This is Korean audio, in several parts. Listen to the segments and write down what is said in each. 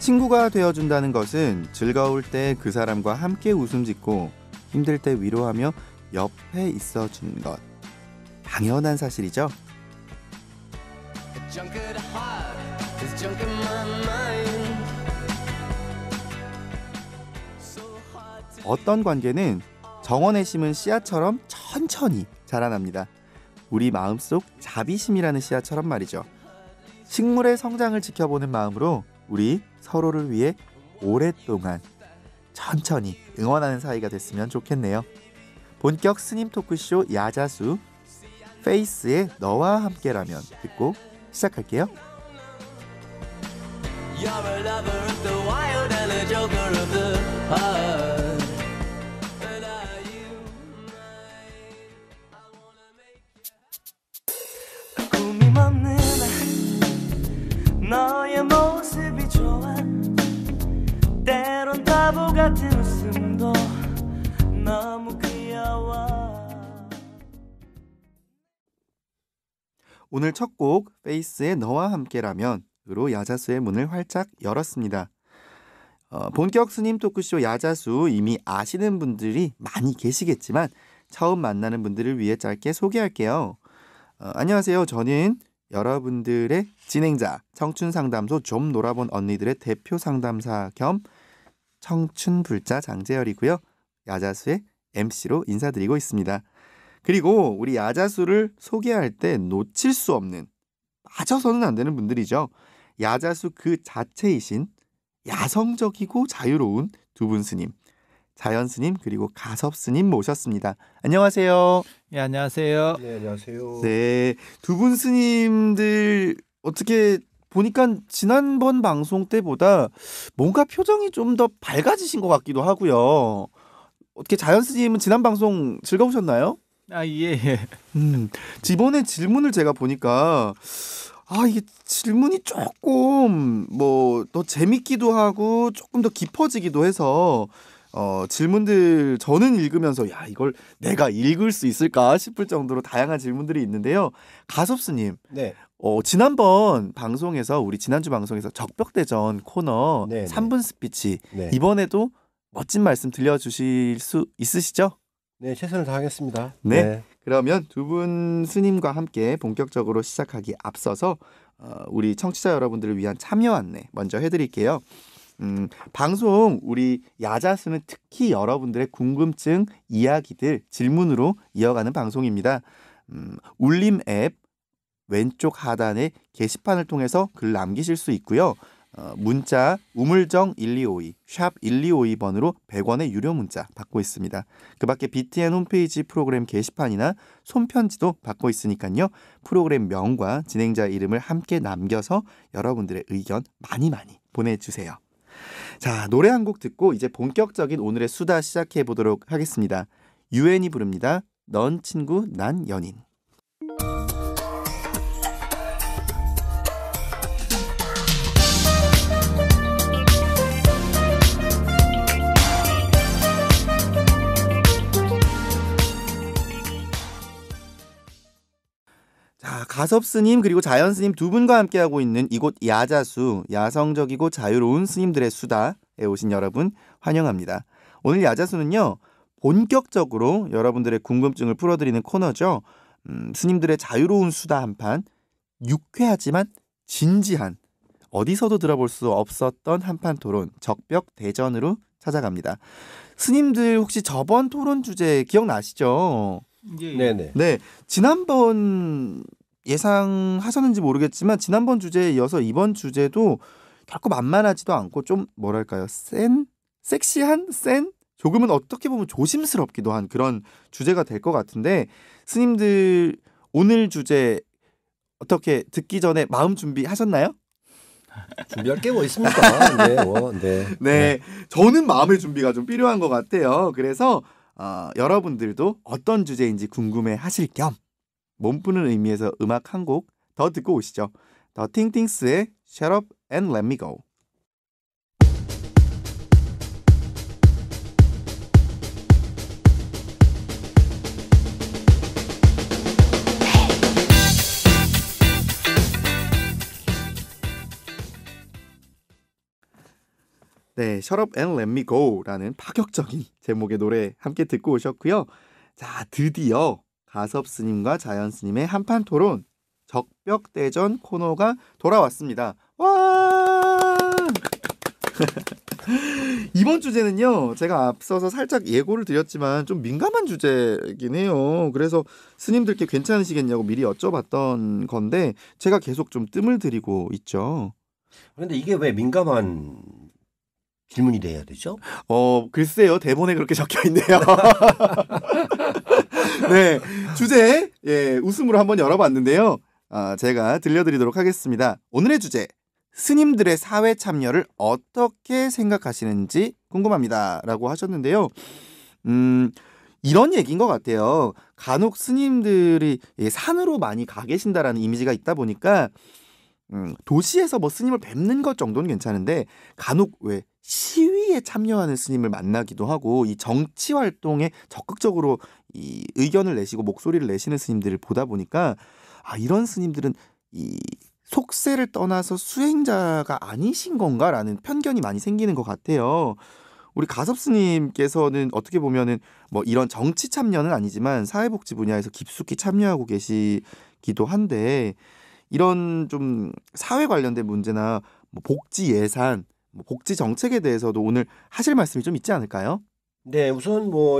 친구가 되어준다는 것은 즐거울 때 그 사람과 함께 웃음 짓고 힘들 때 위로하며 옆에 있어주는 것. 당연한 사실이죠. 어떤 관계는 정원에 심은 씨앗처럼 천천히 자라납니다. 우리 마음속 자비심이라는 씨앗처럼 말이죠. 식물의 성장을 지켜보는 마음으로 우리 서로를 위해 오랫동안 천천히 응원하는 사이가 됐으면 좋겠네요. 본격 스님 토크쇼 야자수 페이스의 너와 함께라면 듣고 시작할게요. 꿈이 먹는 너의 모습이 좋아. 때론 바보 같은 웃음도 너무 귀여워. 오늘 첫 곡 페이스의 너와 함께라면으로 야자수의 문을 활짝 열었습니다. 본격 스님 토크쇼 야자수 이미 아시는 분들이 많이 계시겠지만 처음 만나는 분들을 위해 짧게 소개할게요. 안녕하세요. 저는 여러분들의 진행자 청춘상담소 좀 놀아본 언니들의 대표 상담사 겸 청춘불자 장재열이고요. 야자수의 MC로 인사드리고 있습니다. 그리고 우리 야자수를 소개할 때 놓칠 수 없는, 빠져서는 안 되는 분들이죠. 야자수 그 자체이신 야성적이고 자유로운 두 분 스님, 자연 스님 그리고 가섭 스님 모셨습니다. 안녕하세요. 네, 안녕하세요. 네, 안녕하세요. 네, 두 분 스님들 어떻게 보니까 지난번 방송 때보다 뭔가 표정이 좀 더 밝아지신 것 같기도 하고요. 어떻게 자연 스님은 지난 방송 즐거우셨나요? 예. 이번에 질문을 제가 보니까 이게 질문이 조금 더 재밌기도 하고 조금 더 깊어지기도 해서 질문들 저는 읽으면서 이걸 내가 읽을 수 있을까 싶을 정도로 다양한 질문들이 있는데요. 가섭스님, 네. 지난번 방송에서 우리 지난주 방송에서 적벽대전 코너 네네. 3분 스피치 네. 이번에도 멋진 말씀 들려주실 수 있으시죠? 네, 최선을 다하겠습니다. 네. 그러면 두 분 스님과 함께 본격적으로 시작하기 앞서서 우리 청취자 여러분들을 위한 참여 안내 먼저 해드릴게요. 방송 우리 야자수는 특히 여러분들의 궁금증, 이야기들, 질문으로 이어가는 방송입니다. 울림 앱 왼쪽 하단에 게시판을 통해서 글 남기실 수 있고요. 문자 우물정 1252 샵 1252번으로 100원의 유료 문자 받고 있습니다. 그 밖에 BTN 홈페이지 프로그램 게시판이나 손편지도 받고 있으니까요. 프로그램 명과 진행자 이름을 함께 남겨서 여러분들의 의견 많이 보내주세요. 자, 노래 한 곡 듣고 이제 본격적인 오늘의 수다 시작해 보도록 하겠습니다. 유엔이 부릅니다. 넌 친구 난 연인. 자, 가섭 스님 그리고 자연 스님 두 분과 함께하고 있는 이곳 야자수, 야성적이고 자유로운 스님들의 수다에 오신 여러분 환영합니다. 오늘 야자수는요, 본격적으로 여러분들의 궁금증을 풀어드리는 코너죠. 스님들의 자유로운 수다 한판, 유쾌하지만 진지한, 어디서도 들어볼 수 없었던 한판 토론, 적벽대전으로 찾아갑니다. 스님들 혹시 저번 토론 주제 기억나시죠? 네네. 네, 지난번 예상하셨는지 모르겠지만 지난번 주제에 이어서 이번 주제도 결코 만만하지도 않고 좀 뭐랄까요, 섹시한 조금은 어떻게 보면 조심스럽기도 한 그런 주제가 될 것 같은데, 스님들 오늘 주제 어떻게 듣기 전에 마음 준비하셨나요? 준비할 게 뭐 있습니까? 네, 저는 마음의 준비가 좀 필요한 것 같아요. 그래서 여러분들도 어떤 주제인지 궁금해 하실 겸 몸푸는 의미에서 음악 한 곡 더 듣고 오시죠. 더 팅팅스의 Shut Up and Let Me Go. 네, Shut Up and Let Me Go라는 파격적인 제목의 노래 함께 듣고 오셨고요. 자, 드디어 가섭 스님과 자연 스님의 한판 토론 적벽대전 코너가 돌아왔습니다. 와! 이번 주제는요, 제가 앞서서 살짝 예고를 드렸지만 좀 민감한 주제이긴 해요. 그래서 스님들께 괜찮으시겠냐고 미리 여쭤봤던 건데 제가 계속 좀 뜸을 들이고 있죠. 그런데 이게 왜 민감한 질문이 돼야 되죠? 글쎄요, 대본에 그렇게 적혀 있네요. 네, 주제 웃음으로 한번 열어봤는데요. 제가 들려드리도록 하겠습니다. 오늘의 주제, 스님들의 사회 참여를 어떻게 생각하시는지 궁금합니다 라고 하셨는데요. 이런 얘기인 것 같아요. 간혹 스님들이 산으로 많이 가 계신다라는 이미지가 있다 보니까 도시에서 뭐 스님을 뵙는 것 정도는 괜찮은데 간혹 왜 시위에 참여하는 스님을 만나기도 하고 이 정치 활동에 적극적으로 이 의견을 내시고 목소리를 내시는 스님들을 보다 보니까 이런 스님들은 이 속세를 떠나서 수행자가 아니신 건가라는 편견이 많이 생기는 것 같아요. 우리 가섭 스님께서는 어떻게 보면은 뭐 이런 정치 참여는 아니지만 사회복지 분야에서 깊숙이 참여하고 계시기도 한데 이런 좀 사회 관련된 문제나 뭐 복지 예산, 뭐 복지 정책에 대해서도 오늘 하실 말씀이 좀 있지 않을까요? 네, 우선 뭐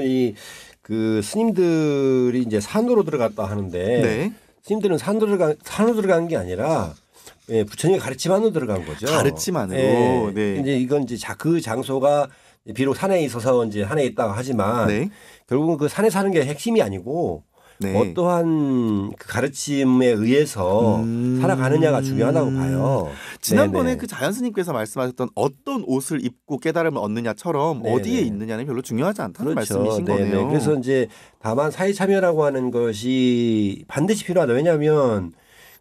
그 스님들이 이제 산으로 들어갔다 하는데 네. 스님들은 산으로 들어간 게 아니라 부처님의 가르침만으로 들어간 거죠. 가르침만으로. 네. 네. 이제 이건 이제 그 장소가 비록 산에 있어서 이제 산에 있다고 하지만 네. 결국은 그 산에 사는 게 핵심이 아니고 네. 어떠한 그 가르침에 의해서 살아가느냐가 중요하다고 봐요. 지난번에 네네. 그 자연 스님께서 말씀하셨던 어떤 옷을 입고 깨달음을 얻느냐처럼 네네. 어디에 있느냐는 별로 중요하지 않다는 그렇죠. 말씀이신 네네. 거네요. 그래서 이제 다만 사회 참여라고 하는 것이 반드시 필요하다. 왜냐하면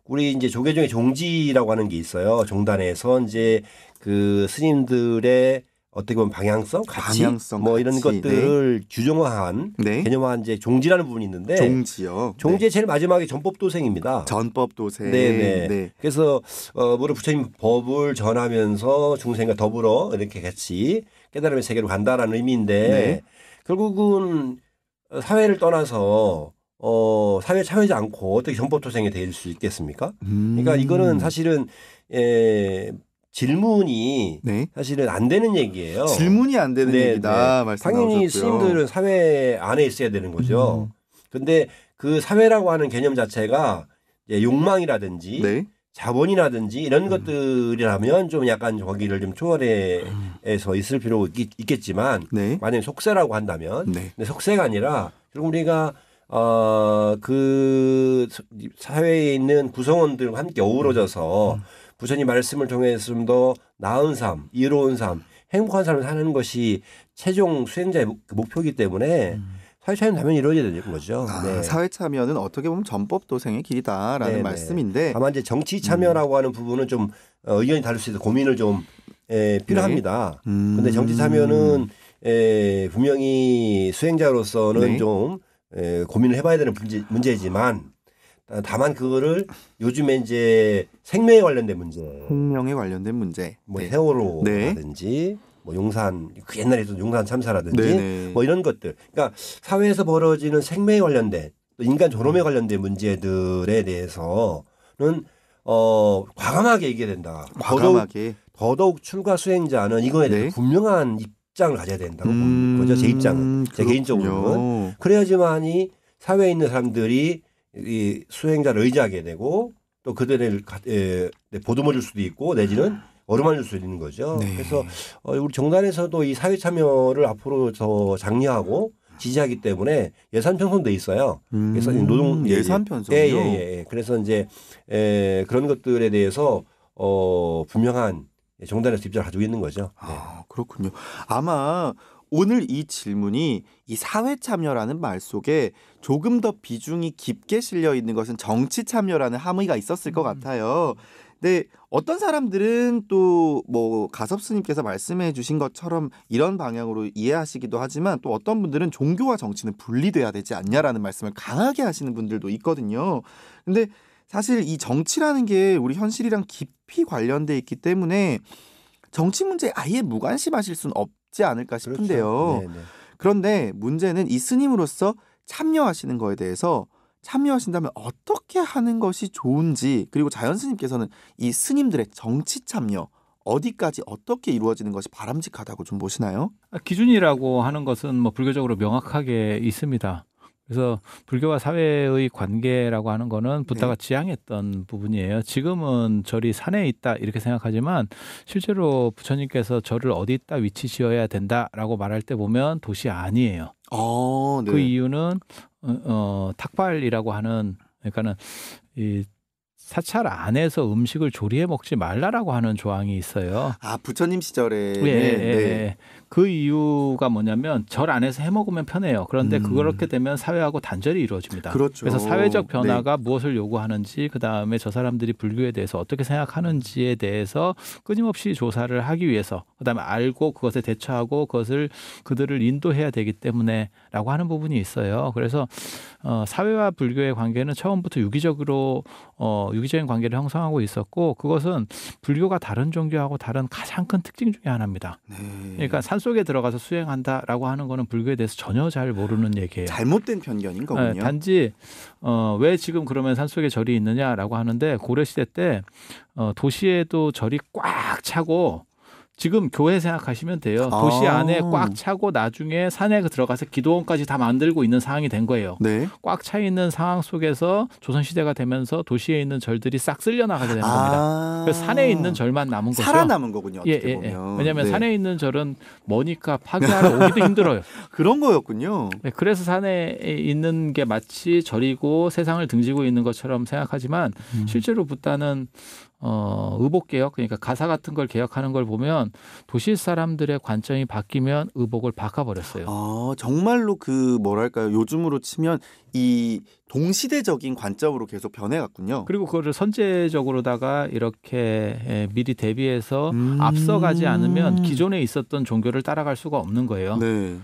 우리 이제 조계 중에 종지라고 하는 게 있어요. 종단에서 이제 그 스님들의 어떻게 보면 방향성, 가치, 뭐 이런 가치. 것들을 규정화한 네. 개념화한 이제 종지라는 부분이 있는데 종지요. 종지의 제일 마지막에 전법도생입니다. 전법도생. 네네. 네. 그래서 물론 부처님 법을 전하면서 중생과 더불어 이렇게 같이 깨달음의 세계로 간다라는 의미인데 네. 결국은 사회를 떠나서 사회에 참여하지 않고 어떻게 전법도생이 될 수 있겠습니까? 그러니까 이거는 사실은 질문이 네. 사실은 안 되는 얘기예요. 질문이 안 되는 네, 얘기다 네. 말씀 당연히 나오셨고요. 스님들은 사회 안에 있어야 되는 거죠. 근데 그 사회라고 하는 개념 자체가 이제 욕망이라든지 네. 자본이라든지 이런 것들이라면 좀 약간 거기를 좀 초월해서 있을 필요가 있겠지만 네. 만약에 속세라고 한다면 네. 근데 속세가 아니라 결국 우리가 그 사회에 있는 구성원들과 함께 어우러져서 부처님 말씀을 통해서 좀 더 나은 삶, 이로운 삶, 행복한 삶을 사는 것이 최종 수행자의 목표이기 때문에 사회 참여는 당연히 이루어져야 되는 거죠. 네. 사회 참여는 어떻게 보면 전법도생의 길이다라는 네네. 말씀인데 다만 이제 정치 참여라고 하는 부분은 좀 의견이 다를 수 있어서 고민을 좀 필요합니다. 근데 정치 참여는 분명히 수행자로서는 네. 좀 고민을 해봐야 되는 문제지만 다만 그거를 요즘에 이제 생명에 관련된 문제, 생명에 관련된 문제, 뭐 네. 세월호라든지 뭐 용산 그 옛날에 있었던 용산 참사라든지 네네. 뭐 이런 것들, 그러니까 사회에서 벌어지는 생명에 관련된 또 인간 존엄에 관련된 문제들에 대해서는 과감하게 얘기해야 된다. 과감하게. 더더욱 출가 수행자는 이거에 대해서 네. 분명한 입장을 가져야 된다고 보는 거죠. 제 입장은, 제 그렇군요. 개인적으로는 그래야지만이 사회에 있는 사람들이 이 수행자를 의지하게 되고 또 그들을 보듬어줄 수도 있고 내지는 어루만질 수 있는 거죠. 네. 그래서 우리 정단에서도 이 사회 참여를 앞으로 더 장려하고 지지하기 때문에 예산 편성돼 있어요. 그래서 노동 예산 편성이요. 예. 그래서 이제 그런 것들에 대해서 분명한 정단에서 입장을 가지고 있는 거죠. 네. 그렇군요. 아마 오늘 이 질문이 이 사회 참여라는 말 속에 조금 더 비중이 깊게 실려 있는 것은 정치 참여라는 함의가 있었을 것 같아요. 근데 어떤 사람들은 또 뭐 가섭 스님께서 말씀해 주신 것처럼 이런 방향으로 이해하시기도 하지만 또 어떤 분들은 종교와 정치는 분리돼야 되지 않냐라는 말씀을 강하게 하시는 분들도 있거든요. 근데 사실 이 정치라는 게 우리 현실이랑 깊이 관련돼 있기 때문에 정치 문제에 아예 무관심하실 수는 없지 않을까 싶은데요. 그렇죠. 네, 네. 그런데 문제는 이 스님으로서 참여하시는 거에 대해서 참여하신다면 어떻게 하는 것이 좋은지, 그리고 자연 스님께서는 이 스님들의 정치 참여 어디까지 어떻게 이루어지는 것이 바람직하다고 좀 보시나요? 기준이라고 하는 것은 뭐 불교적으로 명확하게 있습니다. 그래서 불교와 사회의 관계라고 하는 거는 부다가 지향했던 부분이에요. 지금은 절이 산에 있다 이렇게 생각하지만 실제로 부처님께서 절을 어디 있다 위치 지어야 된다라고 말할 때 보면 도시 아니에요. 네. 그 이유는 탁발이라고 하는, 그러니까는 이 사찰 안에서 음식을 조리해 먹지 말라라고 하는 조항이 있어요. 부처님 시절에 예. 그 이유가 뭐냐면 절 안에서 해 먹으면 편해요. 그런데 그렇게 되면 사회하고 단절이 이루어집니다. 그렇죠. 그래서 사회적 변화가 무엇을 요구하는지, 그다음에 저 사람들이 불교에 대해서 어떻게 생각하는지에 대해서 끊임없이 조사를 하기 위해서, 그다음에 알고 그것에 대처하고 그들을 인도해야 되기 때문에라고 하는 부분이 있어요. 그래서 사회와 불교의 관계는 처음부터 유기적인 관계를 형성하고 있었고, 그것은 불교가 다른 종교하고 다른 가장 큰 특징 중에 하나입니다. 그러니까 산속에 들어가서 수행한다라고 하는 거는 불교에 대해서 전혀 잘 모르는 얘기예요. 잘못된 편견인 거군요. 단지 왜 지금 그러면 산속에 절이 있느냐라고 하는데, 고려시대 때 도시에도 절이 꽉 차고, 지금 교회 생각하시면 돼요. 도시 안에 꽉 차고 나중에 산에 들어가서 기도원까지 다 만들고 있는 상황이 된 거예요. 네. 꽉 차 있는 상황 속에서 조선시대가 되면서 도시에 있는 절들이 싹 쓸려나가게 되는 겁니다. 그래서 산에 있는 절만 남은 거죠. 살아남은 거군요. 어떻게 보면. 왜냐하면 산에 있는 절은 머니까 파괴하러 오기도 힘들어요. 그런 거였군요. 네, 그래서 산에 있는 게 마치 절이고 세상을 등지고 있는 것처럼 생각하지만 실제로 붓다는 의복 개혁, 그러니까 가사 같은 걸 개혁하는 걸 보면 도시 사람들의 관점이 바뀌면 의복을 바꿔버렸어요. 정말로 뭐랄까요, 요즘으로 치면 이 동시대적인 관점으로 계속 변해갔군요. 그리고 그거를 선제적으로다가 이렇게 미리 대비해서 앞서가지 않으면 기존에 있었던 종교를 따라갈 수가 없는 거예요. 네.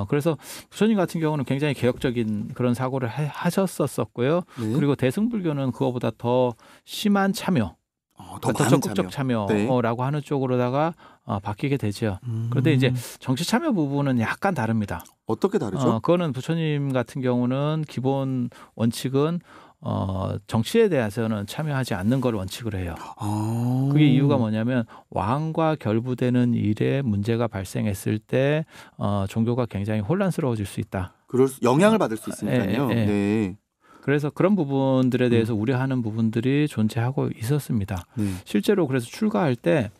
그래서 부처님 같은 경우는 굉장히 개혁적인 그런 사고를 하셨었고요. 네. 그리고 대승불교는 그거보다 더 심한 참여, 더 적극적 참여라고 하는 쪽으로다가 바뀌게 되죠. 그런데 이제 정치 참여 부분은 약간 다릅니다. 어떻게 다르죠? 그거는 부처님 같은 경우는 기본 원칙은 정치에 대해서는 참여하지 않는 걸 원칙으로 해요. 그게 이유가 뭐냐면 왕과 결부되는 일에 문제가 발생했을 때 종교가 굉장히 혼란스러워질 수 있다. 영향을 받을 수 있으니까요. 네. 그래서 그런 부분들에 대해서 우려하는 부분들이 존재하고 있었습니다. 실제로 그래서 출가할 때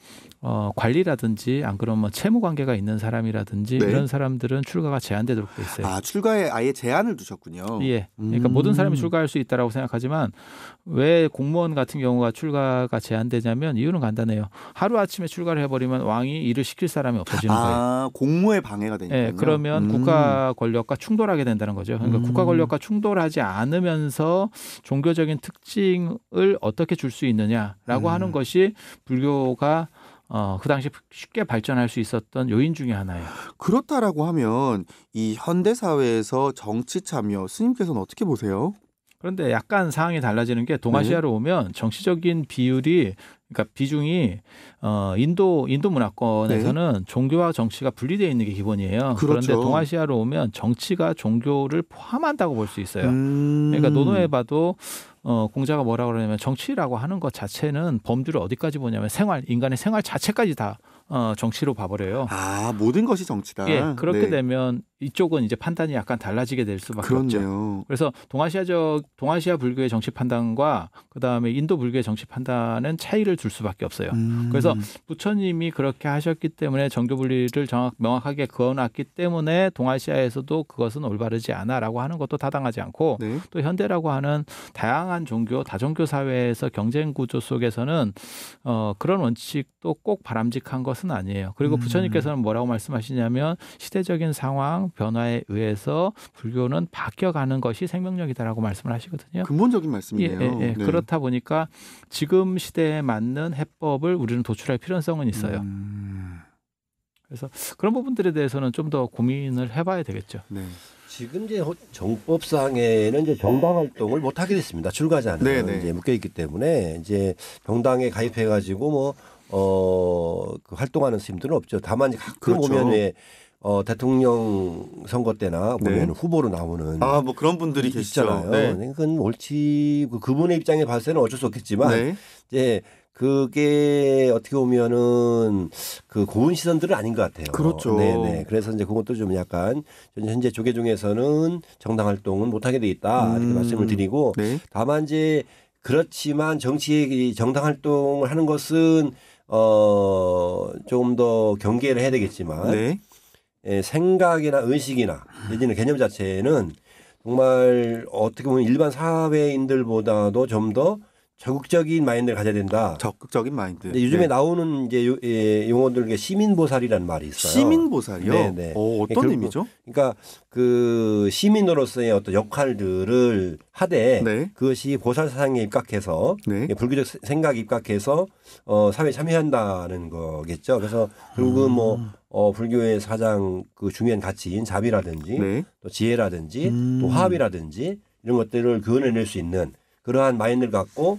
관리라든지 안 그러면 채무 관계가 있는 사람이라든지 이런 사람들은 출가가 제한되도록 돼 있어요. 출가에 아예 제한을 두셨군요. 예. 그러니까 모든 사람이 출가할 수 있다라고 생각하지만 왜 공무원 같은 경우가 출가가 제한되냐면 이유는 간단해요. 하루 아침에 출가를 해버리면 왕이 일을 시킬 사람이 없어지는 거예요. 공무에 방해가 되니까요. 예, 그러면 국가 권력과 충돌하게 된다는 거죠. 그러니까 국가 권력과 충돌하지 않으면서 종교적인 특징을 어떻게 줄 수 있느냐라고 하는 것이 불교가 그 당시 쉽게 발전할 수 있었던 요인 중에 하나예요. 그렇다라고 하면 이 현대 사회에서 정치 참여, 스님께서는 어떻게 보세요? 그런데 약간 상황이 달라지는 게 동아시아로 오면 정치적인 비율이, 그러니까 비중이 인도 문화권에서는 종교와 정치가 분리되어 있는 게 기본이에요. 그렇죠. 그런데 동아시아로 오면 정치가 종교를 포함한다고 볼 수 있어요. 그러니까 노노해봐도 공자가 뭐라고 그러냐면 정치라고 하는 것 자체는 범주를 어디까지 보냐면 인간의 생활 자체까지 다 정치로 봐버려요. 모든 것이 정치다. 예, 그렇게 되면 이쪽은 이제 판단이 약간 달라지게 될 수밖에 없죠. 그래서 동아시아 불교의 정치 판단과 그다음에 인도 불교의 정치 판단은 차이를 둘 수밖에 없어요. 그래서 부처님이 그렇게 하셨기 때문에 정교 분리를 명확하게 그어놨기 때문에 동아시아에서도 그것은 올바르지 않아라고 하는 것도 타당하지 않고, 또 현대라고 하는 다양한 종교, 다종교 사회에서 경쟁 구조 속에서는 그런 원칙도 꼭 바람직한 것은 아니에요. 그리고 부처님께서는 뭐라고 말씀하시냐면 시대적인 상황, 변화에 의해서 불교는 바뀌어가는 것이 생명력이다라고 말씀을 하시거든요. 근본적인 말씀이네요. 네. 그렇다 보니까 지금 시대에 맞는 해법을 우리는 도출할 필요성은 있어요. 그래서 그런 부분들에 대해서는 좀 더 고민을 해봐야 되겠죠. 지금 이제 정법상에는 이제 정당 활동을 못 하게 됐습니다. 출가자는 이제 묶여 있기 때문에 이제 정당에 가입해 가지고 그 활동하는 스님들은 없죠. 다만 가끔 그렇죠. 보면 왜 대통령 선거 때나 보면 네. 후보로 나오는 뭐 그런 분들이 계시죠. 있잖아요. 네. 그건 옳지 그분의 입장에 봤을 때는 어쩔 수 없겠지만 네. 이제 그게 어떻게 보면은 그 고운 시선들은 아닌 것 같아요. 그렇죠. 네네. 그래서 이제 그것도 좀 약간 현재 조계 중에서는 정당 활동은 못하게 돼 있다 이렇게 말씀을 드리고 네. 다만 이제 그렇지만 정치 정당 활동을 하는 것은 조금 더 경계를 해야 되겠지만 네. 생각이나 의식이나 내지는 개념 자체는 정말 어떻게 보면 일반 사회인들보다도 좀 더 적극적인 마인드를 가져야 된다. 적극적인 마인드. 근데 요즘에 네. 나오는 이제 용어들 시민보살이라는 말이 있어요. 시민보살이요? 네네. 어떤 결국, 의미죠? 그러니까 그 시민으로서의 어떤 역할들을 하되 네. 그것이 보살 사상에 입각해서 네. 불교적 생각에 입각해서 사회에 참여한다는 거겠죠. 그래서 결국은 불교의 가장 그 중요한 가치인 자비라든지 네. 또 지혜라든지 또 화합이라든지 이런 것들을 그어낼 수 있는 그러한 마인드를 갖고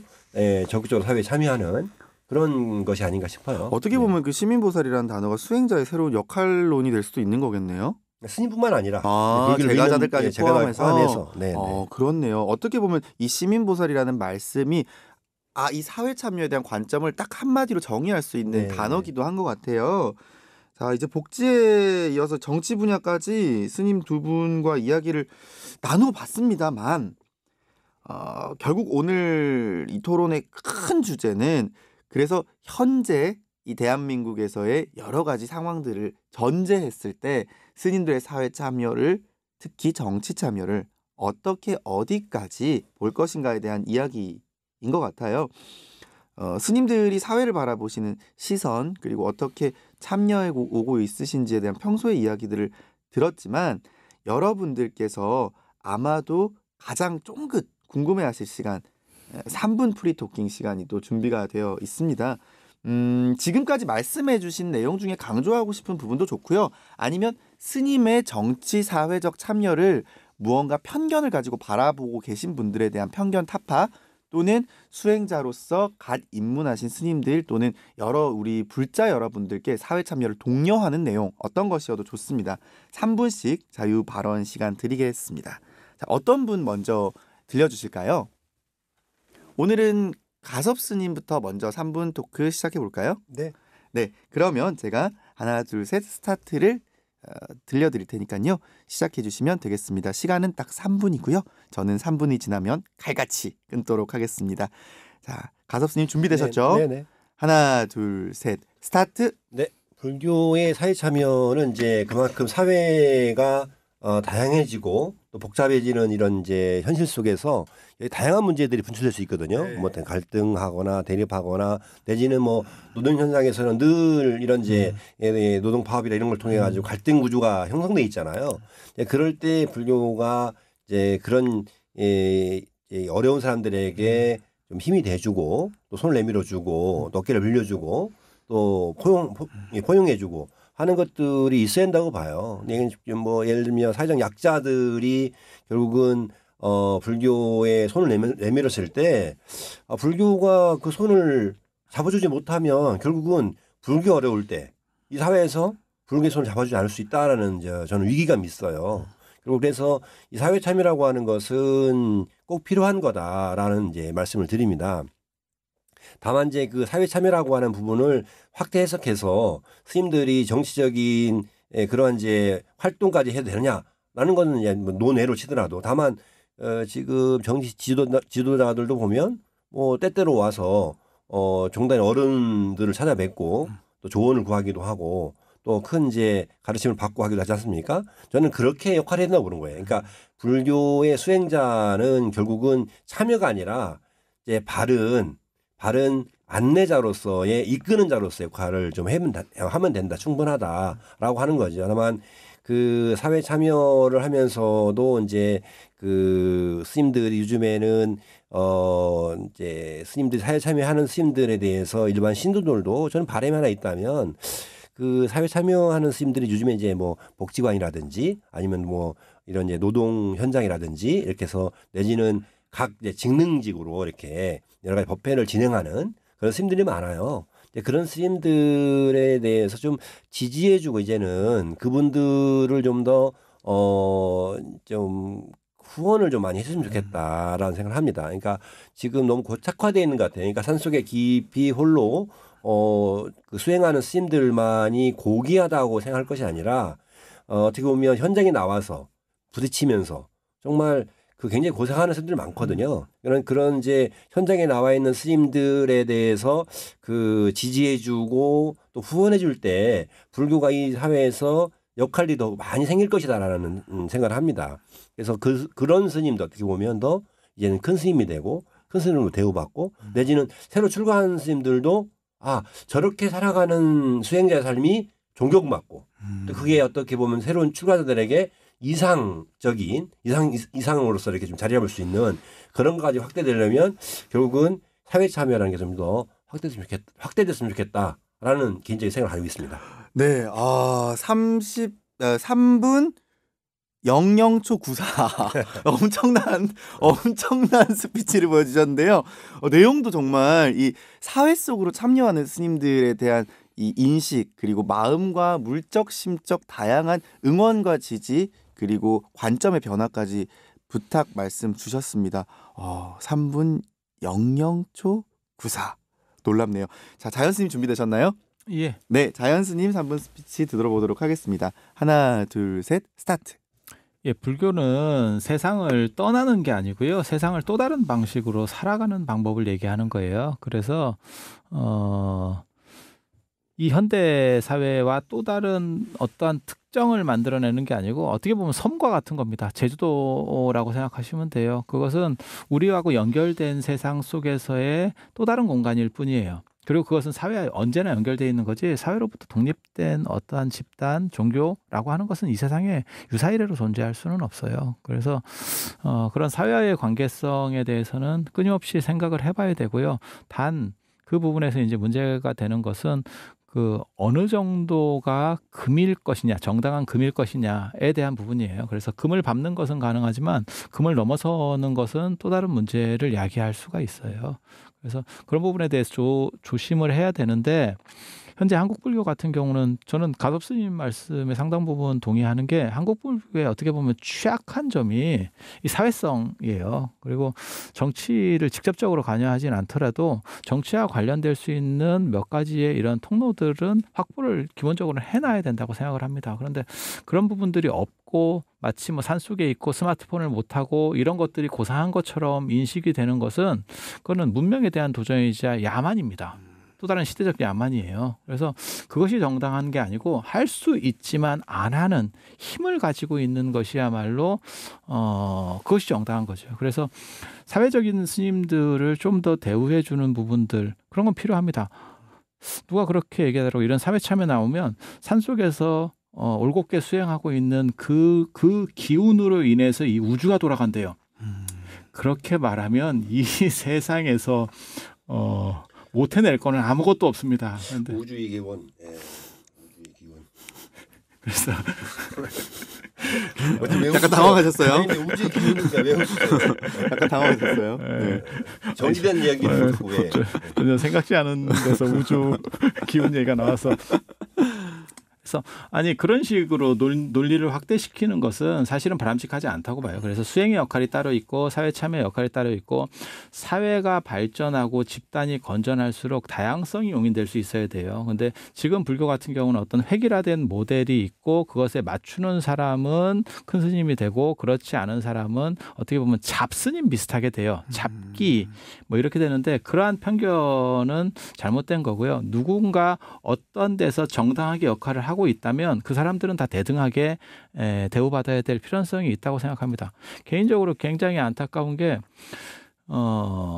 적극적으로 사회에 참여하는 그런 것이 아닌가 싶어요. 어떻게 보면 그 시민보살이라는 단어가 수행자의 새로운 역할론이 될 수도 있는 거겠네요. 스님뿐만 아니라 제가자들까지 포함해서. 네, 그렇네요. 어떻게 보면 이 시민보살이라는 말씀이 이 사회 참여에 대한 관점을 딱 한마디로 정의할 수 있는 단어기도 한 것 같아요. 자, 이제 복지에 이어서 정치 분야까지 스님 두 분과 이야기를 나눠봤습니다만 결국 오늘 이 토론의 큰 주제는 그래서 현재 이 대한민국에서의 여러 가지 상황들을 전제했을 때 스님들의 사회 참여를 특히 정치 참여를 어떻게 어디까지 볼 것인가에 대한 이야기인 것 같아요. 스님들이 사회를 바라보시는 시선 그리고 어떻게 참여해 오고 있으신지에 대한 평소의 이야기들을 들었지만 여러분들께서 아마도 가장 쫑긋 궁금해하실 시간 3분 프리토킹 시간이 또 준비가 되어 있습니다. 지금까지 말씀해주신 내용 중에 강조하고 싶은 부분도 좋고요. 아니면 스님의 정치 사회적 참여를 무언가 편견을 가지고 바라보고 계신 분들에 대한 편견 타파 또는 수행자로서 갓 입문하신 스님들 또는 여러 우리 불자 여러분들께 사회 참여를 독려하는 내용 어떤 것이어도 좋습니다. 3분씩 자유 발언 시간 드리겠습니다. 자, 어떤 분 먼저 들려주실까요? 오늘은 가섭 스님부터 먼저 3분 토크 시작해 볼까요? 네. 네, 그러면 제가 하나 둘 셋 스타트를 들려드릴 테니까요. 시작해 주시면 되겠습니다. 시간은 딱 3분이고요. 저는 3분이 지나면 칼같이 끊도록 하겠습니다. 자, 가섭 스님 준비되셨죠? 네. 하나 둘 셋 스타트. 네. 불교의 사회 참여는 이제 그만큼 사회가 다양해지고 또 복잡해지는 이런 이제 현실 속에서 다양한 문제들이 분출될 수 있거든요. 네. 뭐 갈등하거나 대립하거나 내지는 뭐 노동 현장에서는 늘 이런 이제 노동 파업이나 이런 걸 통해 가지고 갈등 구조가 형성돼 있잖아요. 그럴 때 불교가 이제 그런 어려운 사람들에게 좀 힘이 돼주고 또 손을 내밀어주고 또 어깨를 빌려주고 또 포용해주고 하는 것들이 있어야 한다고 봐요. 뭐 예를 들면 사회적 약자들이 결국은 불교에 손을 내밀었을 때 불교가 그 손을 잡아주지 못하면 결국은 불교 어려울 때 이 사회에서 불교의 손을 잡아주지 않을 수 있다라는 저는 위기감이 있어요. 그리고 그래서 이 사회 참여라고 하는 것은 꼭 필요한 거다라는 이제 말씀을 드립니다. 다만 이제 그 사회 참여라고 하는 부분을 확대 해석해서 스님들이 정치적인 그런 이제 활동까지 해도 되느냐라는 거는 이제 뭐 논외로 치더라도 다만 지금 정치 지도자들도 보면 뭐 때때로 와서 종단의 어른들을 찾아뵙고 또 조언을 구하기도 하고 또 큰 이제 가르침을 받고 하기도 하지 않습니까? 저는 그렇게 역할을 했나 보는 거예요. 그러니까 불교의 수행자는 결국은 참여가 아니라 이제 바른 안내자로서의 이끄는 자로서의 역할을 좀 하면 된다. 충분하다라고 하는 거죠. 다만 그 사회 참여를 하면서도 이제 그 스님들이 요즘에는 이제 스님들이 사회 참여하는 스님들에 대해서 일반 신도들도 저는 바람이 하나 있다면 그 사회 참여하는 스님들이 요즘에 이제 뭐 복지관이라든지 아니면 뭐 이런 이제 노동 현장이라든지 이렇게 해서 내지는 각 이제 직능직으로 이렇게 여러 가지 법회를 진행하는 그런 스님들이 많아요. 그런 스님들에 대해서 좀 지지해주고 이제는 그분들을 좀 더 좀 후원을 좀 많이 해줬으면 좋겠다라는 생각을 합니다. 그러니까 지금 너무 고착화되어 있는 것 같아요. 그러니까 산속에 깊이 홀로 그 수행하는 스님들만이 고귀하다고 생각할 것이 아니라 어떻게 보면 현장에 나와서 부딪히면서 정말 그 굉장히 고생하는 스님들이 많거든요. 그런 이제 현장에 나와 있는 스님들에 대해서 그 지지해주고 또 후원해줄 때 불교가 이 사회에서 역할이 더 많이 생길 것이다라는 생각을 합니다. 그래서 그런 스님도 어떻게 보면 더 이제는 큰 스님이 되고 큰 스님으로 대우받고 내지는 새로 출가하는 스님들도 아 저렇게 살아가는 수행자의 삶이 존경받고 또 그게 어떻게 보면 새로운 출가자들에게 이상적인 이상으로서 이렇게 좀 자리 잡을 수 있는 그런 것까지 확대되려면 결국은 사회 참여라는 게 좀 더 확대됐으면 좋겠다라는 개인적인 생각을 가지고 있습니다. 네, 3분 00초 94 엄청난 스피치를 보여주셨는데요. 내용도 정말 이 사회 속으로 참여하는 스님들에 대한 이 인식 그리고 마음과 물적 심적 다양한 응원과 지지 그리고 관점의 변화까지 부탁 말씀 주셨습니다. 3분 00초 94 놀랍네요. 자, 자연 스님 준비되셨나요? 예. 네, 자연 스님 3분 스피치 들어보도록 하겠습니다. 하나, 둘, 셋, 스타트. 예, 불교는 세상을 떠나는 게 아니고요. 세상을 또 다른 방식으로 살아가는 방법을 얘기하는 거예요. 그래서 이 현대 사회와 또 다른 어떠한 특정을 만들어내는 게 아니고 어떻게 보면 섬과 같은 겁니다. 제주도라고 생각하시면 돼요. 그것은 우리하고 연결된 세상 속에서의 또 다른 공간일 뿐이에요. 그리고 그것은 사회와 언제나 연결되어 있는 거지 사회로부터 독립된 어떠한 집단, 종교라고 하는 것은 이 세상에 유사이래로 존재할 수는 없어요. 그래서 그런 사회와의 관계성에 대해서는 끊임없이 생각을 해봐야 되고요. 단 그 부분에서 이제 문제가 되는 것은 그 어느 정도가 금일 것이냐, 정당한 금일 것이냐에 대한 부분이에요. 그래서 금을 밟는 것은 가능하지만 금을 넘어서는 것은 또 다른 문제를 야기할 수가 있어요. 그래서 그런 부분에 대해서 조심을 해야 되는데 현재 한국 불교 같은 경우는 저는 가섭 스님 말씀에 상당 부분 동의하는 게 한국 불교의 어떻게 보면 취약한 점이 이 사회성이에요. 그리고 정치를 직접적으로 관여하진 않더라도 정치와 관련될 수 있는 몇 가지의 이런 통로들은 확보를 기본적으로 해놔야 된다고 생각을 합니다. 그런데 그런 부분들이 없고 마치 뭐 산속에 있고 스마트폰을 못하고 이런 것들이 고상한 것처럼 인식이 되는 것은 그거는 문명에 대한 도전이자 야만입니다. 또 다른 시대적 야만이에요. 그래서 그것이 정당한 게 아니고 할 수 있지만 안 하는 힘을 가지고 있는 것이야말로 그것이 정당한 거죠. 그래서 사회적인 스님들을 좀 더 대우해 주는 부분들 그런 건 필요합니다. 누가 그렇게 얘기하더라고 이런 사회 참여 나오면 산속에서 올곧게 수행하고 있는 그 기운으로 인해서 이 우주가 돌아간대요. 그렇게 말하면 이 세상에서 못 해낼 거는 아무것도 없습니다. 그런데 우주의 기원. 예. 우주의 기원. 그래서 약간 당황하셨어요? 우주의 기원이니까 외우시죠. 약간 당황하셨어요? 네. 정치된 이야기를 듣고 왜. 전혀 생각지 않은 데서 우주 기운 얘기가 나와서 그래서 아니 그런 식으로 논리를 확대시키는 것은 사실은 바람직하지 않다고 봐요. 그래서 수행의 역할이 따로 있고 사회 참여의 역할이 따로 있고 사회가 발전하고 집단이 건전할수록 다양성이 용인될 수 있어야 돼요. 그런데 지금 불교 같은 경우는 어떤 획일화된 모델이 있고 그것에 맞추는 사람은 큰 스님이 되고 그렇지 않은 사람은 어떻게 보면 잡스님 비슷하게 돼요. 잡기 뭐 이렇게 되는데 그러한 편견은 잘못된 거고요. 누군가 어떤 데서 정당하게 역할을 하고 있다면 그 사람들은 다 대등하게 대우받아야 될 필요성이 있다고 생각합니다. 개인적으로 굉장히 안타까운 게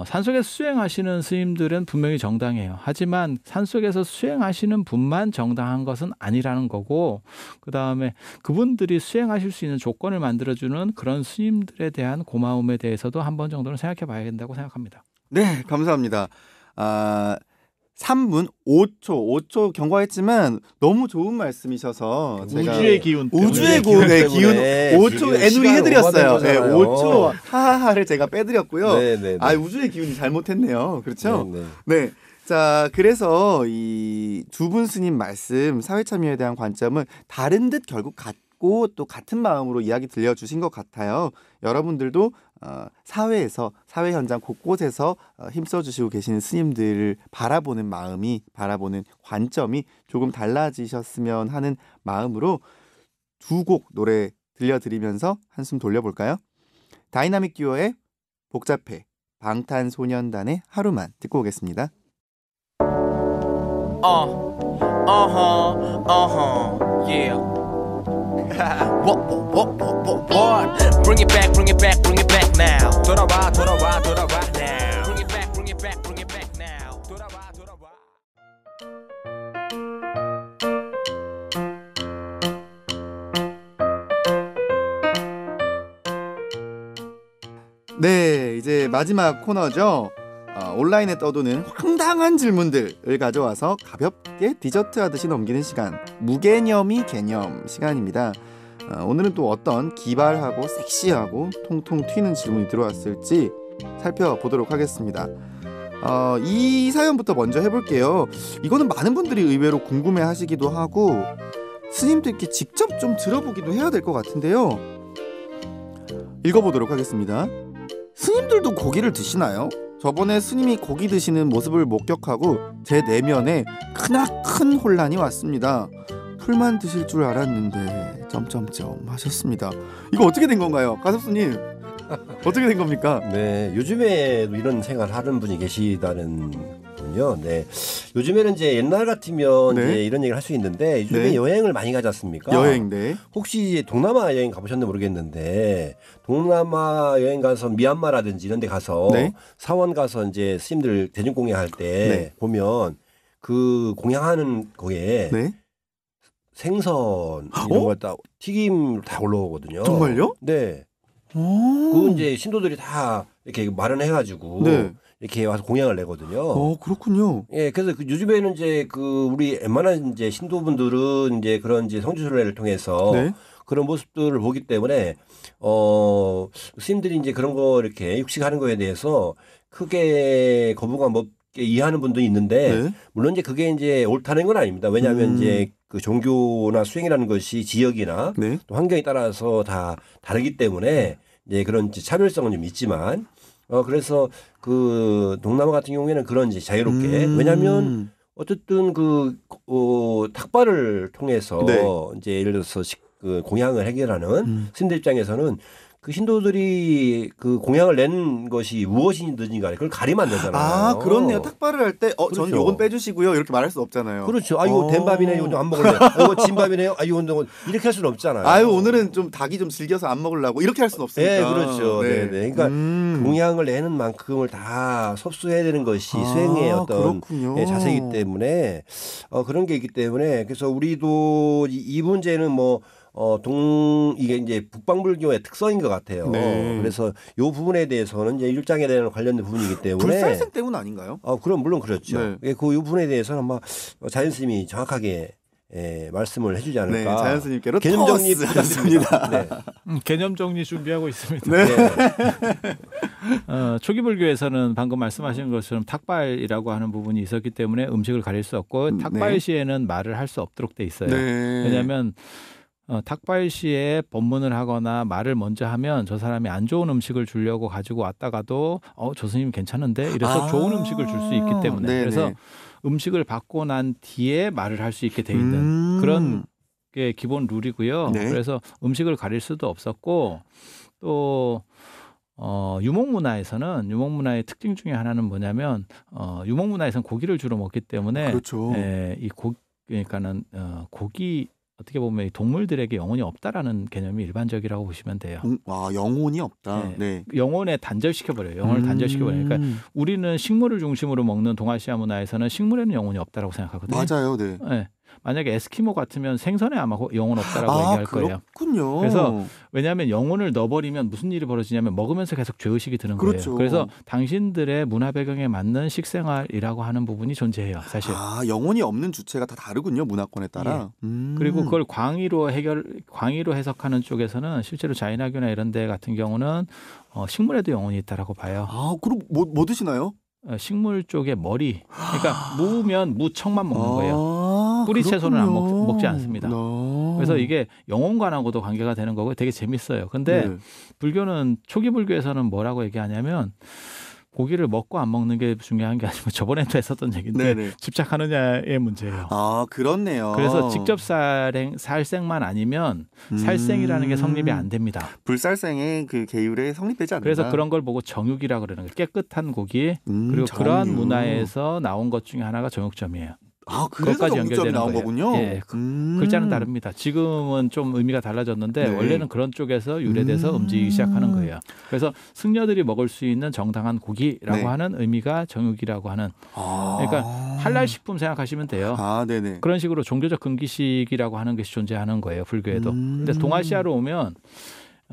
산속에서 수행하시는 스님들은 분명히 정당해요. 하지만 산속에서 수행하시는 분만 정당한 것은 아니라는 거고 그다음에 그분들이 수행하실 수 있는 조건을 만들어주는 그런 스님들에 대한 고마움에 대해서도 한 번 정도는 생각해 봐야 된다고 생각합니다. 네, 감사합니다. 3분 5초 경과했지만 너무 좋은 말씀이셔서 우주의 기운 우주의 기운 5초 애누이 해드렸어요. 네, 5초 하하하를 제가 빼드렸고요. 네. 우주의 기운이 잘못했네요. 그렇죠? 네. 네. 자, 그래서 이 두 분 스님 말씀 사회 참여에 대한 관점은 다른 듯 결국 같고 또 같은 마음으로 이야기 들려주신 것 같아요. 여러분들도 사회에서 사회 현장 곳곳에서 힘써주시고 계시는 스님들을 바라보는 마음이 바라보는 관점이 조금 달라지셨으면 하는 마음으로 두 곡 노래 들려드리면서 한숨 돌려볼까요? 다이나믹 듀오의 복잡해, 방탄소년단의 하루만 듣고 오겠습니다. Yeah. What? Bring it back, bring it back, bring it back now. 돌아와, 돌아와, 돌아와 now. Bring it back, bring it back, bring it back now. 돌아와, 돌아와. 네, 이제 마지막 코너죠. 온라인에 떠도는 황당한 질문들을 가져와서 가볍게 디저트 하듯이 넘기는 시간, 무개념이 개념 시간입니다. 오늘은 또 어떤 기발하고 섹시하고 통통 튀는 질문이 들어왔을지 살펴보도록 하겠습니다. 이 사연부터 먼저 해볼게요. 이거는 많은 분들이 의외로 궁금해하시기도 하고 스님들께 직접 좀 들어보기도 해야 될 것 같은데요. 읽어보도록 하겠습니다. 스님들도 고기를 드시나요? 저번에 스님이 고기 드시는 모습을 목격하고 제 내면에 크나큰 혼란이 왔습니다. 풀만 드실 줄 알았는데 점점점 하셨습니다. 이거 어떻게 된 건가요? 가섭스님 어떻게 된 겁니까? 네, 요즘에도 이런 생각을 하는 분이 계시다는군요. 네, 요즘에는 이제 옛날 같으면 네. 이제 이런 얘기를 할 수 있는데 요즘에 네. 여행을 많이 가지 않습니까? 여행, 네. 혹시 동남아 여행 가보셨는지 모르겠는데 동남아 여행 가서 미얀마라든지 이런 데 가서 네. 사원 가서 이제 스님들 대중 공양할 때 네. 보면 그 공양하는 거에 네. 생선 이런 걸 다 튀김 다 올라오거든요. 정말요? 네. 오. 그 이제 신도들이 다 이렇게 마련해가지고 네. 이렇게 와서 공양을 내거든요. 그렇군요. 예, 그래서 요즘에는 이제 그 우리 웬만한 이제 신도분들은 이제 그런 이제 성지순례를 통해서 네. 그런 모습들을 보기 때문에 스님들이 이제 그런 거 이렇게 육식하는 거에 대해서 크게 거부감 없게 이해하는 분도 있는데 네. 물론 이제 그게 이제 옳다는 건 아닙니다. 왜냐하면 이제 그 종교나 수행이라는 것이 지역이나 네. 또 환경에 따라서 다 다르기 때문에 이제 그런 이제 차별성은 좀 있지만 그래서 그 동남아 같은 경우에는 그런 이제 자유롭게 왜냐하면 어쨌든 그 탁발을 통해서 네. 이제 예를 들어서 그 공양을 해결하는 스님들 입장에서는 그 신도들이 그 공양을 낸 것이 무엇이든지 간에 그걸 가리면 안 되잖아요. 아, 그렇네요. 탁발을 할 때 저는 그렇죠. 요건 빼주시고요. 이렇게 말할 수 없잖아요. 그렇죠. 아, 이거 된밥이네. 이거 좀 안 먹을래. 아, 이거 진밥이네요. 아, 이건 이렇게 할 수는 없잖아요. 아유, 오늘은 좀 닭이 좀 질겨서 안 먹으려고 이렇게 할 수는 없으니까. 네, 그렇죠. 네, 네. 그러니까 공양을 내는 만큼을 다 섭수해야 되는 것이 수행의 어떤 자세이기 때문에 그런 게 있기 때문에 그래서 우리도 이 문제는 뭐 이게 이제 북방불교의 특성인 것 같아요. 네. 그래서 이 부분에 대해서는 이제 일장에 대한 관련된 부분이기 때문에 불살생 때문 아닌가요? 그럼 물론 그렇죠. 네. 그 부분에 대해서는 아마 자연스님이 정확하게 말씀을 해주지 않을까. 네, 자연스님께로 개념 정리 부탁드립니다. 네. 개념 정리 준비하고 있습니다. 네. 초기 불교에서는 방금 말씀하신 것처럼 탁발이라고 하는 부분이 있었기 때문에 음식을 가릴 수 없고 탁발 시에는 말을 할 수 없도록 돼 있어요. 네. 왜냐하면 탁발 시에 법문을 하거나 말을 먼저 하면 저 사람이 안 좋은 음식을 주려고 가지고 왔다가도 저 스님 괜찮은데 이래서 좋은 음식을 줄 수 있기 때문에 네네. 그래서 음식을 받고 난 뒤에 말을 할 수 있게 돼 있는 그런 게 기본 룰이고요. 네. 그래서 음식을 가릴 수도 없었고 또 유목문화에서는 유목문화의 특징 중에 하나는 뭐냐면 유목문화에서는 고기를 주로 먹기 때문에 그렇죠. 그러니까는 고기 어떻게 보면 동물들에게 영혼이 없다라는 개념이 일반적이라고 보시면 돼요. 영혼이 없다. 네. 네. 영혼에 단절시켜버려요. 영혼을 단절시켜버려요. 그러니까 우리는 식물을 중심으로 먹는 동아시아 문화에서는 식물에는 영혼이 없다라고 생각하거든요. 맞아요. 네. 네. 만약에 에스키모 같으면 생선에 아마 영혼 없다라고 얘기할 거예요. 그렇군요. 그래서 왜냐하면 영혼을 넣어버리면 무슨 일이 벌어지냐면 먹으면서 계속 죄의식이 드는 그렇죠. 거예요. 그래서 당신들의 문화 배경에 맞는 식생활이라고 하는 부분이 존재해요. 사실. 영혼이 없는 주체가 다 다르군요. 문화권에 따라. 예. 그리고 그걸 광의로 해석하는 쪽에서는 실제로 자인학교나 이런 데 같은 경우는 식물에도 영혼이 있다라고 봐요. 그럼 뭐 드시나요? 식물 쪽의 머리. 그러니까 무면 무청만 먹는 거예요. 뿌리 그렇군요. 채소는 먹지 않습니다. 그래서 이게 영혼관하고도 관계가 되는 거고 되게 재밌어요. 근데 네. 불교는 초기 불교에서는 뭐라고 얘기하냐면 고기를 먹고 안 먹는 게 중요한 게 아니고 저번에도 했었던 얘기인데 네네. 집착하느냐의 문제예요. 아, 그렇네요. 그래서 직접 살생만 아니면 살생이라는 게 성립이 안 됩니다. 불살생의 그 계율에 성립되지 않는다. 그래서 그런 걸 보고 정육이라 그러는 거예요. 깨끗한 고기 그리고 정육. 그러한 문화에서 나온 것 중에 하나가 정육점이에요. 아, 그래서 그것까지 정육점이 연결되는 나온 거예요. 거군요. 예, 글자는 다릅니다. 지금은 좀 의미가 달라졌는데 네. 원래는 그런 쪽에서 유래돼서 움직이기 시작하는 거예요. 그래서 승려들이 먹을 수 있는 정당한 고기라고 네. 하는 의미가 정육이라고 하는 그러니까 할랄 식품 생각하시면 돼요. 아, 네네. 그런 식으로 종교적 금기식이라고 하는 것이 존재하는 거예요. 불교에도. 근데 동아시아로 오면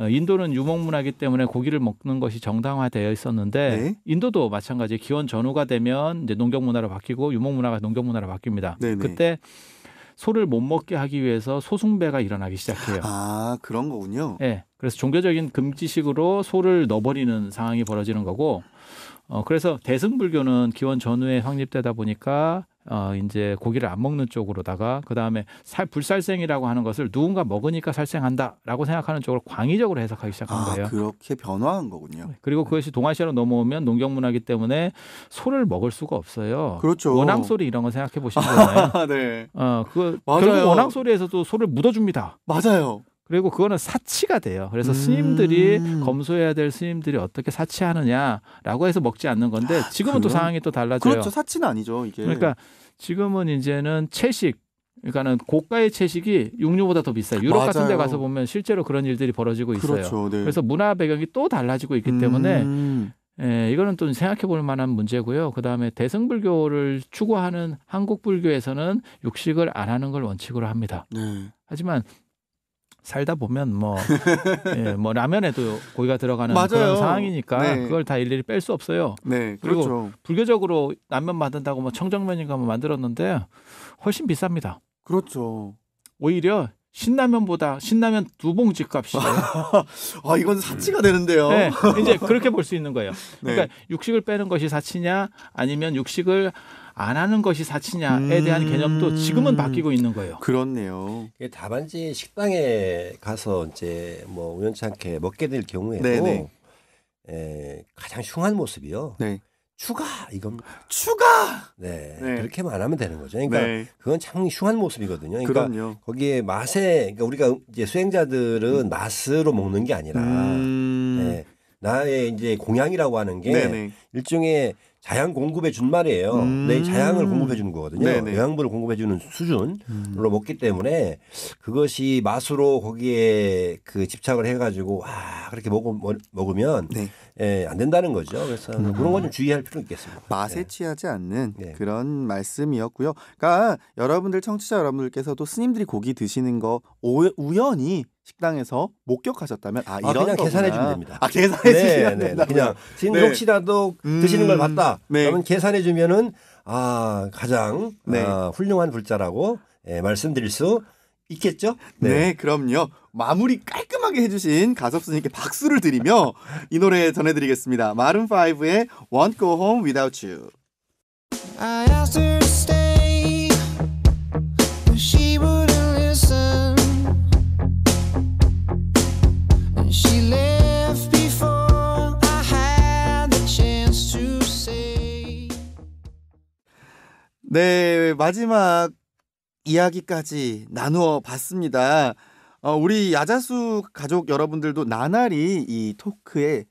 인도는 유목문화이기 때문에 고기를 먹는 것이 정당화되어 있었는데 네. 인도도 마찬가지 기원 전후가 되면 이제 농경문화로 바뀌고 유목문화가 농경문화로 바뀝니다. 네네. 그때 소를 못 먹게 하기 위해서 소숭배가 일어나기 시작해요. 아, 그런 거군요. 네, 그래서 종교적인 금지식으로 소를 넣어버리는 상황이 벌어지는 거고 그래서 대승불교는 기원 전후에 확립되다 보니까 이제 고기를 안 먹는 쪽으로다가 그 다음에 불살생이라고 하는 것을 누군가 먹으니까 살생한다라고 생각하는 쪽으로 광의적으로 해석하기 시작한 거예요. 그렇게 변화한 거군요. 그리고 그것이 동아시아로 넘어오면 농경문화이기 때문에 소를 먹을 수가 없어요. 그렇죠. 원앙소리 이런 거 생각해 보시면 되잖아요. 네. 결국 맞아요. 원앙소리에서도 소를 묻어줍니다. 맞아요. 그리고 그거는 사치가 돼요. 그래서 스님들이 검소해야 될 스님들이 어떻게 사치하느냐라고 해서 먹지 않는 건데 지금은 또 상황이 또 달라져요. 그렇죠. 사치는 아니죠, 이게. 그러니까 지금은 이제는 채식, 그러니까는 고가의 채식이 육류보다 더 비싸요. 유럽 같은 데 맞아요. 가서 보면 실제로 그런 일들이 벌어지고 있어요. 그렇죠. 네. 그래서 문화 배경이 또 달라지고 있기 때문에 이거는 또 생각해 볼 만한 문제고요. 그다음에 대승불교를 추구하는 한국 불교에서는 육식을 안 하는 걸 원칙으로 합니다. 네. 하지만 살다 보면 뭐 라면에도 고기가 들어가는 맞아요. 그런 상황이니까 네. 그걸 다 일일이 뺄 수 없어요. 네, 그리고 그렇죠. 불교적으로 라면 만든다고 뭐 청정면인가 뭐 만들었는데 훨씬 비쌉니다. 그렇죠. 오히려 신라면보다 신라면 2봉지 값이에요. 아, 이건 사치가 되는데요. 네, 이제 그렇게 볼 수 있는 거예요. 네. 그러니까 육식을 빼는 것이 사치냐 아니면 육식을 안 하는 것이 사치냐에 대한 개념도 지금은 바뀌고 있는 거예요. 그렇네요. 다반지 식당에 가서 이제 뭐 우연찮게 먹게 될 경우에도 네네. 가장 흉한 모습이요. 네. 추가 이겁니다. 추가. 네. 네. 그렇게만 안 하면 되는 거죠. 그러니까 네. 그건 참 흉한 모습이거든요. 그러니까 그럼요. 거기에 맛에 그러니까 우리가 이제 수행자들은 맛으로 먹는 게 아니라 네. 나의 이제 공양이라고 하는 게 네네. 일종의 자양 공급해 준 말이에요. 내 자양을 공급해 주는 거거든요. 네네. 영양분을 공급해 주는 수준으로 먹기 때문에 그것이 맛으로 거기에 그 집착을 해가지고 와 그렇게 먹으면 네. 안 된다는 거죠. 그래서 그런 건 좀 주의할 필요 있겠습니다. 맛에 네. 취하지 않는 네. 그런 말씀이었고요. 그러니까 여러분들 청취자 여러분들께서도 스님들이 고기 드시는 거 우연히 식당에서 목격하셨다면 이런 그냥 거구나. 계산해 주면 됩니다. 계산해 주시면 네. 된다. 그냥 스님들 네. 혹시라도 드시는 걸 봤다. 네. 그러면 계산해 주면은 가장 네. 훌륭한 불자라고 말씀드릴 수 있겠죠? 네, 그럼요. 마무리 깔끔하게 해주신 가섭 스님께 박수를 드리며 이 노래 전해드리겠습니다. 마룬5의 Won't Go Home Without You. I asked her to stay, but she wouldn't listen. And she left before I had the chance to say. 네, 마지막 이야기까지 나누어 봤습니다. 우리 야자수 가족 여러분들도 나날이 이 토크의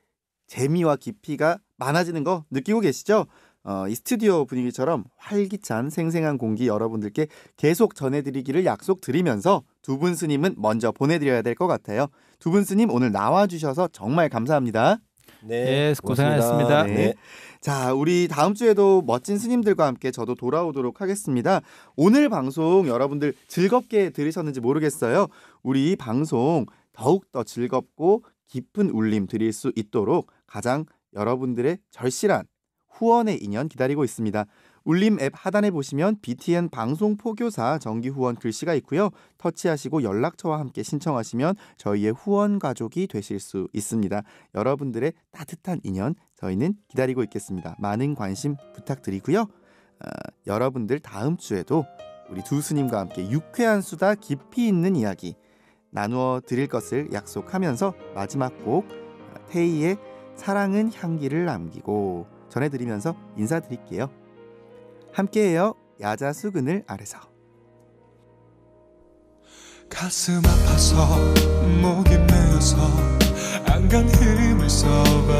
재미와 깊이가 많아지는 거 느끼고 계시죠? 이 스튜디오 분위기처럼 활기찬 생생한 공기 여러분들께 계속 전해드리기를 약속드리면서 두 분 스님은 먼저 보내드려야 될 것 같아요. 두 분 스님 오늘 나와주셔서 정말 감사합니다. 네, 고생하셨습니다. 네. 자, 우리 다음 주에도 멋진 스님들과 함께 저도 돌아오도록 하겠습니다. 오늘 방송 여러분들 즐겁게 들으셨는지 모르겠어요. 우리 방송 더욱더 즐겁고 깊은 울림 드릴 수 있도록 가장 여러분들의 절실한 후원의 인연 기다리고 있습니다. 울림 앱 하단에 보시면 BTN 방송 포교사 정기 후원 글씨가 있고요. 터치하시고 연락처와 함께 신청하시면 저희의 후원 가족이 되실 수 있습니다. 여러분들의 따뜻한 인연 저희는 기다리고 있겠습니다. 많은 관심 부탁드리고요. 여러분들 다음 주에도 우리 두 스님과 함께 유쾌한 수다 깊이 있는 이야기 나누어 드릴 것을 약속하면서 마지막 곡 태희의 사랑은 향기를 남기고 전해드리면서 인사드릴게요. 함께해요. 야자수 그늘 아래서. 가슴 아파서 목이 메어서 안간 힘을 써봐